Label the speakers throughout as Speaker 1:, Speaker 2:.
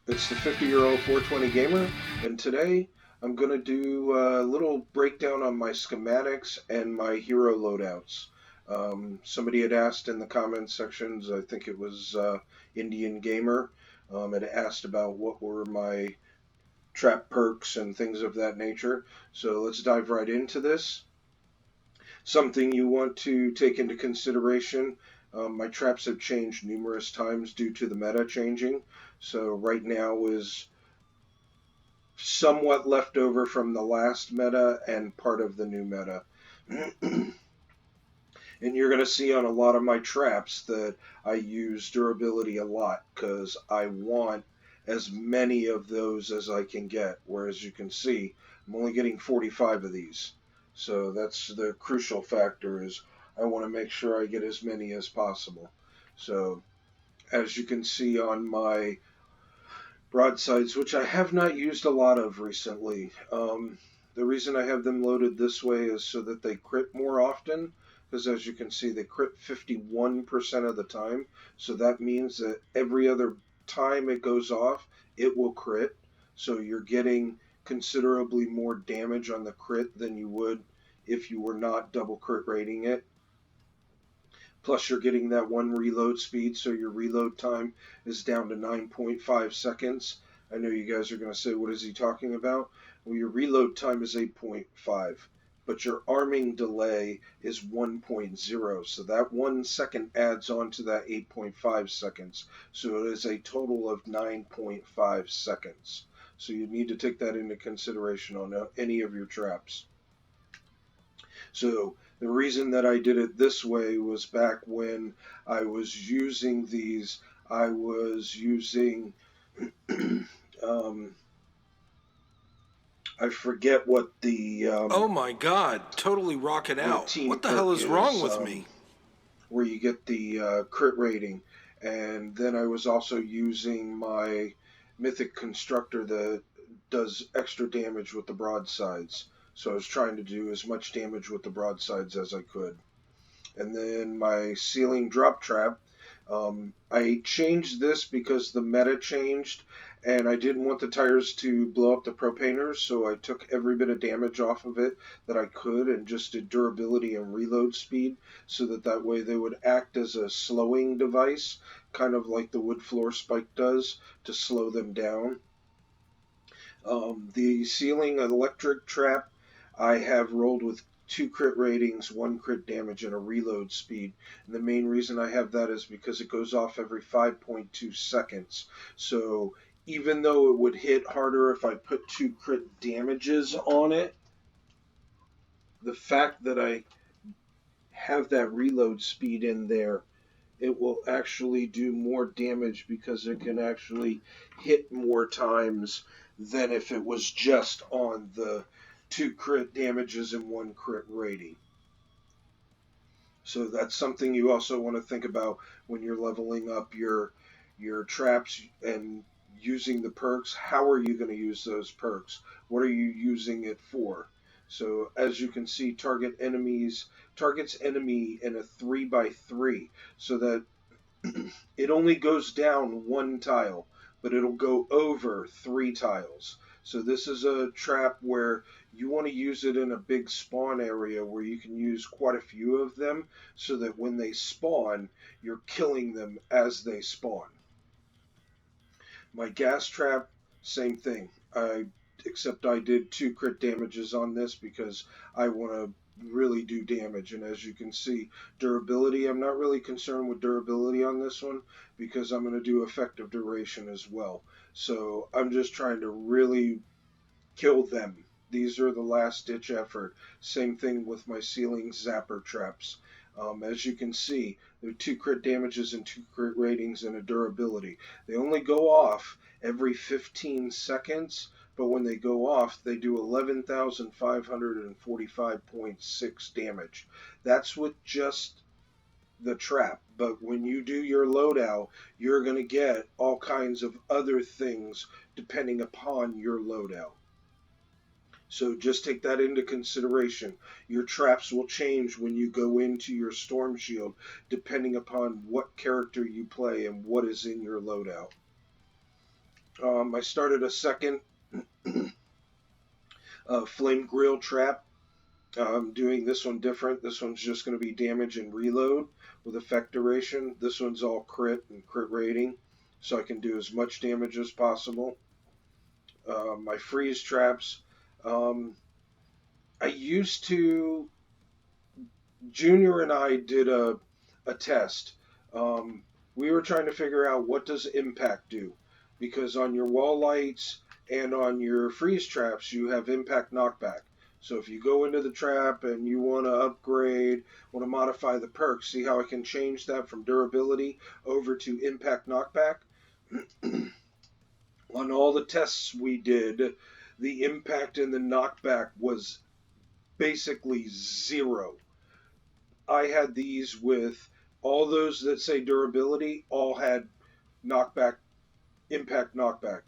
Speaker 1: It's the 50-year-old 420 gamer, and today I'm going to do a little breakdown on my schematics and my hero loadouts. Somebody had asked in the comments sections, I think it was Indian Gamer, had asked about what were my trap perks and things of that nature. So let's dive right into this. Something you want to take into consideration. My traps have changed numerous times due to the meta changing. So right now is somewhat left over from the last meta and part of the new meta. And you're going to see on a lot of my traps that I use durability a lot because I want as many of those as I can get. Whereas you can see, I'm only getting 45 of these. So that's the crucial factor is I want to make sure I get as many as possible. So as you can see on my broadsides, which I have not used a lot of recently. The reason I have them loaded this way is so that they crit more often, because as you can see, they crit 51% of the time. So that means that every other time it goes off, it will crit. So you're getting considerably more damage on the crit than you would if you were not double crit rating it. Plus, you're getting that one reload speed, so your reload time is down to 9.5 seconds. I know you guys are going to say, what is he talking about? Well, your reload time is 8.5, but your arming delay is 1.0, so that 1 second adds on to that 8.5 seconds. So it is a total of 9.5 seconds. So you need to take that into consideration on any of your traps. So the reason that I did it this way was back when I was using these, I was using, I forget what
Speaker 2: Oh my god, totally rock it
Speaker 1: the
Speaker 2: out.
Speaker 1: team
Speaker 2: What the hell
Speaker 1: perk
Speaker 2: is wrong
Speaker 1: is,
Speaker 2: with me?
Speaker 1: where you get the crit rating. And then I was also using my mythic constructor that does extra damage with the broadsides. So I was trying to do as much damage with the broadsides as I could. And then my ceiling drop trap. I changed this because the meta changed, and I didn't want the tires to blow up the propaners, so I took every bit of damage off of it that I could and just did durability and reload speed, so that way they would act as a slowing device, kind of like the wood floor spike does, to slow them down. The ceiling electric trap, I have rolled with 2 crit ratings, 1 crit damage, and a reload speed. And the main reason I have that is because it goes off every 5.2 seconds. So even though it would hit harder if I put 2 crit damages on it, the fact that I have that reload speed in there, it will actually do more damage because it can actually hit more times than if it was just on the 2 crit damages and 1 crit rating. So that's something you also want to think about when you're leveling up your traps and using the perks. How are you going to use those perks? What are you using it for? So as you can see, targets enemy in a 3x3, so that it only goes down 1 tile, but it'll go over 3 tiles. So this is a trap where you want to use it in a big spawn area where you can use quite a few of them so that when they spawn, you're killing them as they spawn. My gas trap, same thing. Except I did 2 crit damages on this because I want to really do damage. And as you can see, durability, I'm not really concerned with durability on this one because I'm going to do effective duration as well. So I'm just trying to really kill them. These are the last ditch effort. Same thing with my ceiling zapper traps. As you can see, there are 2 crit damages and 2 crit ratings and a durability. They only go off every 15 seconds, but when they go off, they do 11,545.6 damage. That's with just the trap. But when you do your loadout, you're going to get all kinds of other things depending upon your loadout. So just take that into consideration. Your traps will change when you go into your Storm Shield, depending upon what character you play and what is in your loadout. I started a second flame grill trap. I'm doing this one different. This one's just going to be damage and reload with effect duration. This one's all crit and crit rating, so I can do as much damage as possible. My freeze traps. Um, I used to. Junior and I did a test. Um, we were trying to figure out what does impact do, because on your wall lights and on your freeze traps you have impact knockback. So if you go into the trap and you want to upgrade, want to modify the perk, see how I can change that from durability over to impact knockback. On all the tests we did, the impact and the knockback was basically zero. I had these with all those that say durability, all had knockback, impact knockback.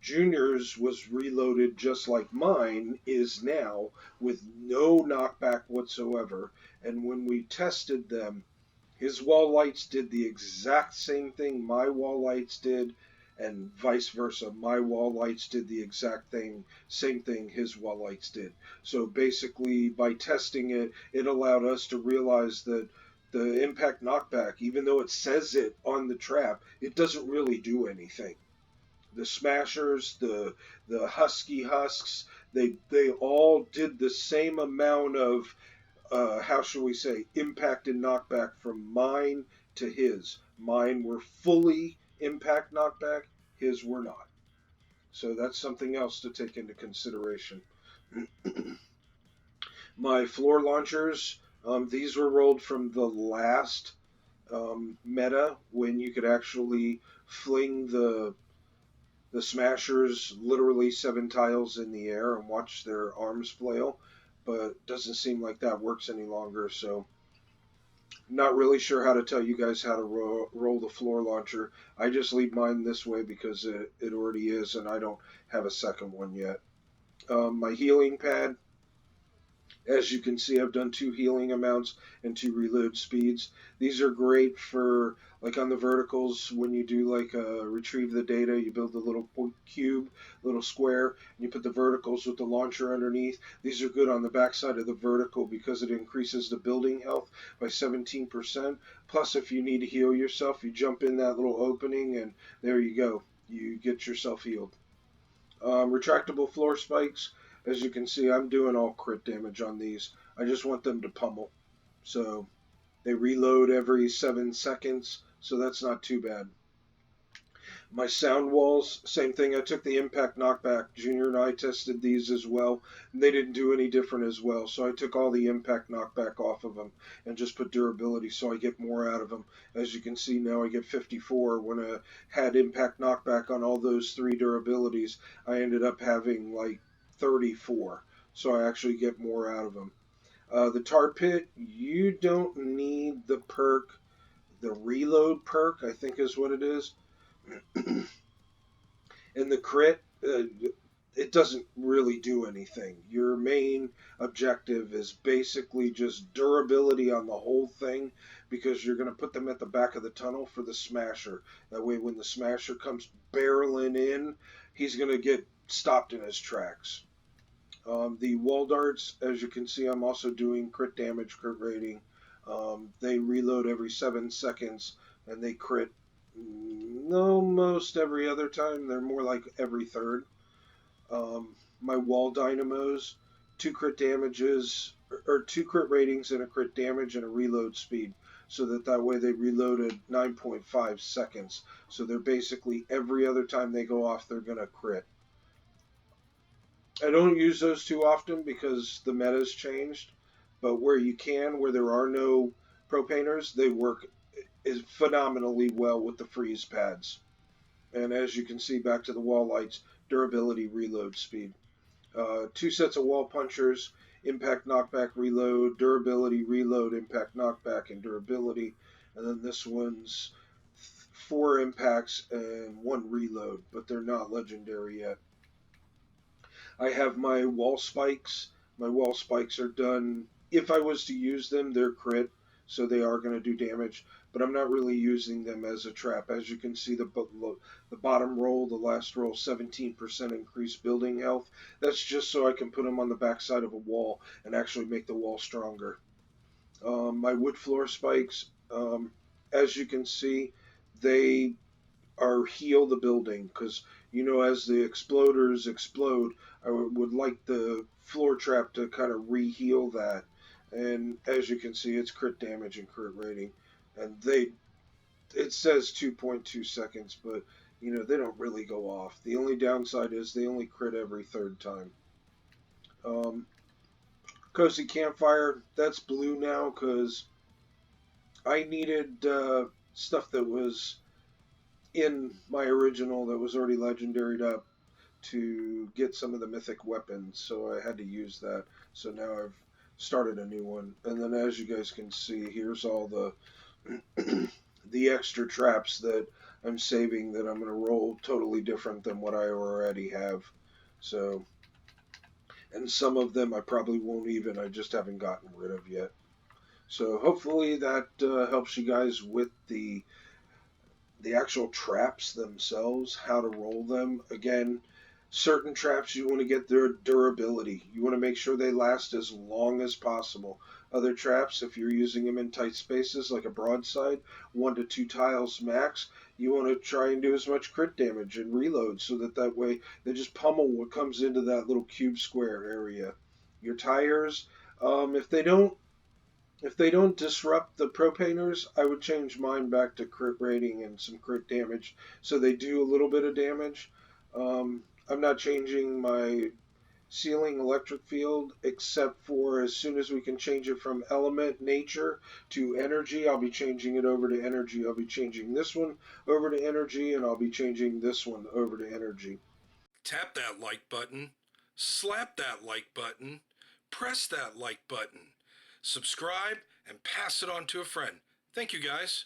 Speaker 1: Junior's was reloaded just like mine is now with no knockback whatsoever. And when we tested them, his wall lights did the exact same thing my wall lights did, and vice versa. My wall lights did the exact same thing his wall lights did. So basically, by testing it, it allowed us to realize that the impact knockback, even though it says it on the trap, it doesn't really do anything. The smashers, the husky husks, they all did the same amount of how shall we say, impact and knockback from mine to his. Mine were fully impact knockback, his were not. So that's something else to take into consideration. My floor launchers, these were rolled from the last meta when you could actually fling the smashers literally 7 tiles in the air and watch their arms flail, but it doesn't seem like that works any longer. So not really sure how to tell you guys how to roll the floor launcher. I just leave mine this way because it already is, and I don't have a second one yet. My healing pad, as you can see, I've done 2 healing amounts and 2 reload speeds. These are great for, like on the verticals, when you do like retrieve the data, you build a little cube, little square, and you put the verticals with the launcher underneath. These are good on the backside of the vertical because it increases the building health by 17%. Plus, if you need to heal yourself, you jump in that little opening, and there you go. You get yourself healed. Retractable floor spikes. As you can see, I'm doing all crit damage on these. I just want them to pummel. So they reload every 7 seconds, so that's not too bad. My sound walls, same thing. I took the impact knockback. Junior and I tested these as well, and they didn't do any different as well. So I took all the impact knockback off of them and just put durability, so I get more out of them. As you can see now, I get 54. When I had impact knockback on all those 3 durabilities, I ended up having like 34. So I actually get more out of them. The tar pit, you don't need the perk, the reload perk, I think is what it is. In the crit, it doesn't really do anything. Your main objective is basically just durability on the whole thing because you're going to put them at the back of the tunnel for the smasher. That way, when the smasher comes barreling in, he's going to get stopped in his tracks. The wall darts, as you can see, I'm also doing crit damage, crit rating. They reload every 7 seconds and they crit almost every other time. They're more like every third. My wall dynamos, 2 crit damages, or 2 crit ratings and a crit damage and a reload speed. So that way they reload at 9.5 seconds. So they're basically every other time they go off, they're going to crit. I don't use those too often because the meta's changed, but where you can, where there are no propaners, they work is phenomenally well with the freeze pads. And as you can see, back to the wall lights, durability, reload speed. 2 sets of wall punchers, impact, knockback, reload, durability, reload, impact, knockback, and durability. And then this one's 4 impacts and 1 reload, but they're not legendary yet. I have my wall spikes. My wall spikes are done. If I was to use them, they're crit, so they are going to do damage. but I'm not really using them as a trap. As you can see, the bottom roll, the last roll, 17% increased building health. That's just so I can put them on the backside of a wall and actually make the wall stronger. My wood floor spikes, as you can see, they are heal the building because as the exploders explode, I would like the floor trap to kind of re-heal that. And as you can see, it's crit damage and crit rating, and it says 2.2 seconds, but they don't really go off. The only downside is they only crit every third time. Um, Cozy Campfire, that's blue now because I needed stuff that was in my original that was already legendaried up to get some of the mythic weapons, so I had to use that. So now I've started a new one, and then as you guys can see, here's all the the extra traps that I'm saving that I'm going to roll totally different than what I already have. So, and some of them I probably won't even, I just haven't gotten rid of yet. So hopefully that helps you guys with the actual traps themselves, how to roll them. Again, certain traps you want to get their durability. You want to make sure they last as long as possible. Other traps, if you're using them in tight spaces like a broadside, 1 to 2 tiles max, you want to try and do as much crit damage and reload so that way they just pummel what comes into that little cube square area. Your tires, if they don't disrupt the propaners, I would change mine back to crit rating and some crit damage so they do a little bit of damage. I'm not changing my ceiling electric field except for as soon as we can change it from element nature to energy, I'll be changing it over to energy. I'll be changing this one over to energy, and I'll be changing this one over to energy.
Speaker 2: Tap that like button, slap that like button, press that like button, subscribe, and pass it on to a friend. Thank you, guys.